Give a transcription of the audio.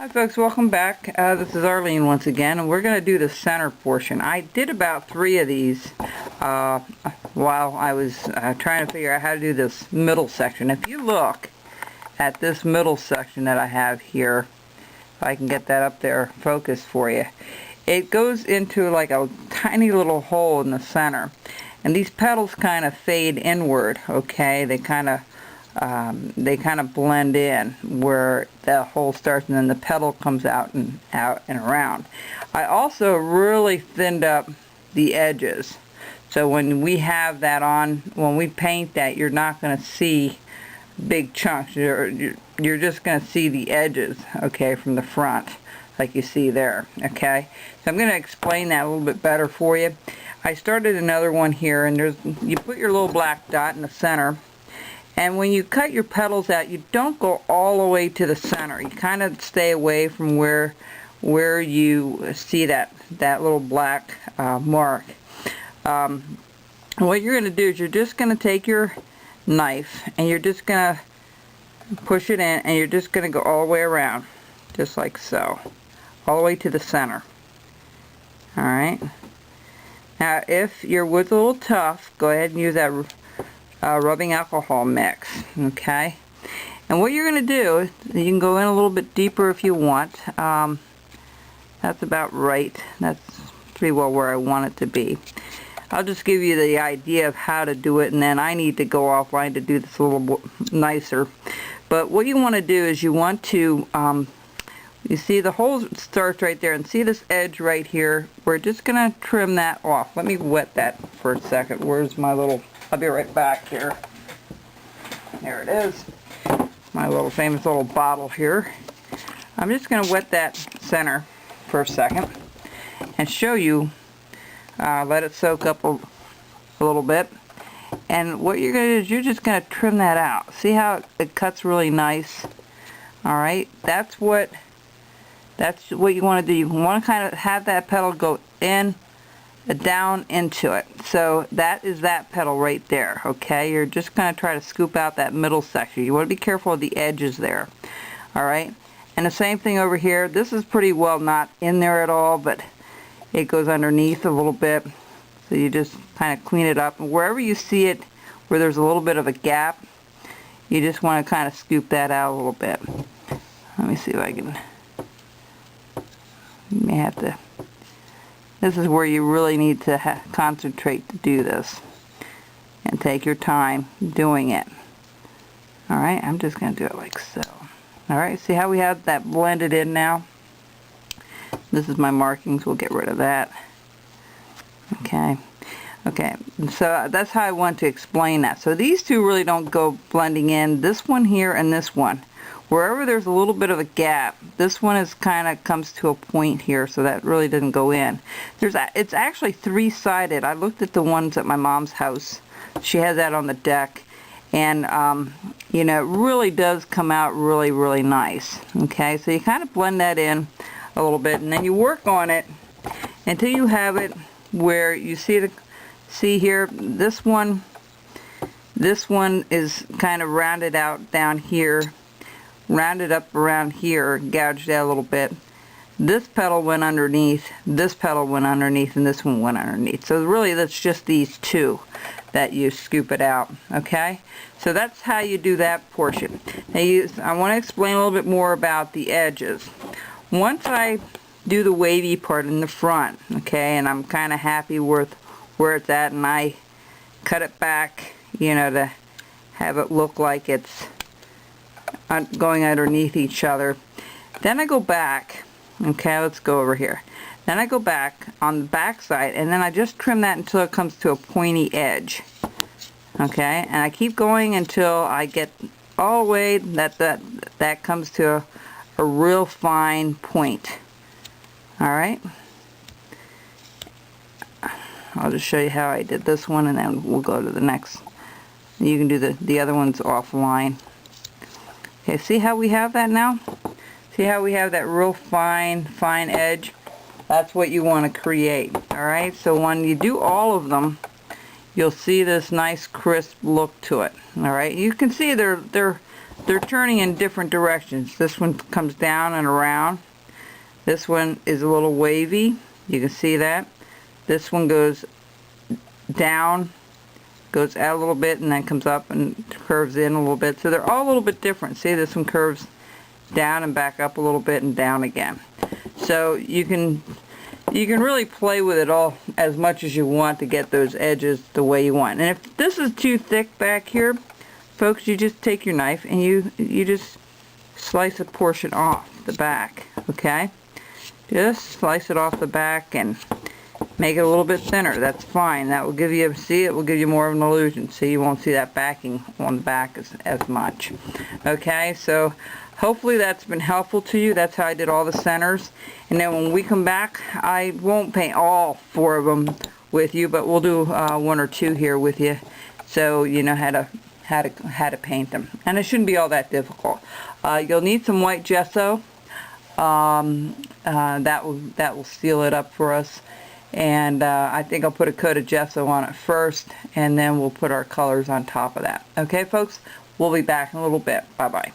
Hi folks, welcome back. This is Arlene once again, and we're going to do the center portion. I did about 3 of these while I was trying to figure out how to do this middle section. If you look at this middle section that I have here, if I can get that up there focused for you, it goes into like a tiny little hole in the center. And these petals kind of fade inward, okay? They kind of blend in where the hole starts, and then the petal comes out and around. I also really thinned up the edges, so when we have that on, when we paint that, you're not going to see big chunks. You're just going to see the edges, okay, from the front, like you see there. Okay, so I'm going to explain that a little bit better for you. I started another one here, and you put your little black dot in the center. And when you cut your petals out, you don't go all the way to the center. You kind of stay away from where you see that little black mark. What you're going to do is you're just going to take your knife and you're just going to push it in, and you're just going to go all the way around, just like so, all the way to the center. Alright. Now if your wood's a little tough, go ahead and use that rubbing alcohol mix, okay? And what you're going to do, you can go in a little bit deeper if you want. That's about right. That's pretty well where I want it to be. I'll just give you the idea of how to do it, and then I need to go offline to do this a little nicer. But what you want to do is you want to, you see the hole starts right there, and see this edge right here? We're just going to trim that off. Let me wet that for a second. Where's my little... I'll be right back here. There it is. My little famous little bottle here. I'm just going to wet that center for a second and show you, let it soak up a little bit. And what you're going to do is you're just going to trim that out. See how it cuts really nice? Alright, that's what you want to do. You want to kind of have that petal go in, down into it. So that is that petal right there, okay? You're just going to try to scoop out that middle section. You want to be careful of the edges there. Alright, and the same thing over here. This is pretty well not in there at all, but it goes underneath a little bit, so you just kind of clean it up, and wherever you see it where there's a little bit of a gap, you just want to kind of scoop that out a little bit. Let me see if I can, you may have to, this is where you really need to concentrate to do this, and take your time doing it. Alright, I'm just going to do it like so. Alright, see how we have that blended in now? This is my markings, we'll get rid of that. Okay, so that's how I want to explain that. So these two really don't go blending in, this one here and this one. Wherever there's a little bit of a gap, this one is kind of comes to a point here, so that really doesn't go in. It's actually 3-sided. I looked at the ones at my mom's house. She has that on the deck, and you know, it really does come out really, really nice. Okay, so you kind of blend that in a little bit, and then you work on it until you have it where you see here, this one is kind of rounded out down here, rounded up around here, gouged out a little bit. This petal went underneath, this petal went underneath, and this one went underneath. So really that's just these two that you scoop it out. Okay, so that's how you do that portion. Now I want to explain a little bit more about the edges. Once I do the wavy part in the front, okay, and I'm kind of happy with where it's at, and I cut it back, you know, to have it look like it's going underneath each other. Then I go back, okay, let's go over here. Then I go back on the back side, and then I just trim that until it comes to a pointy edge. Okay, and I keep going until I get all the way that comes to a real fine point. Alright, I'll just show you how I did this one, and then we'll go to the next. You can do the other ones offline. Okay, see how we have that now? See how we have that real fine edge? That's what you want to create. Alright, so when you do all of them, you'll see this nice crisp look to it. Alright, you can see they're they're turning in different directions. This one comes down and around. This one is a little wavy. You can see that. This one goes down, goes out a little bit, and then comes up and curves in a little bit. So they're all a little bit different. See, this one curves down and back up a little bit and down again. So you can really play with it all as much as you want to get those edges the way you want. And if this is too thick back here, folks, you just take your knife and you just slice a portion off the back, okay? Just slice it off the back and make it a little bit thinner. That's fine. That will give you, see, it will give you more of an illusion. See, you won't see that backing on the back as much. Okay, so hopefully that's been helpful to you. That's how I did all the centers. And then when we come back, I won't paint all 4 of them with you, but we'll do 1 or 2 here with you, so you know how to paint them. And it shouldn't be all that difficult. You'll need some white gesso. That will seal it up for us. And I think I'll put a coat of gesso on it first, and then we'll put our colors on top of that. Okay, folks? We'll be back in a little bit. Bye-bye.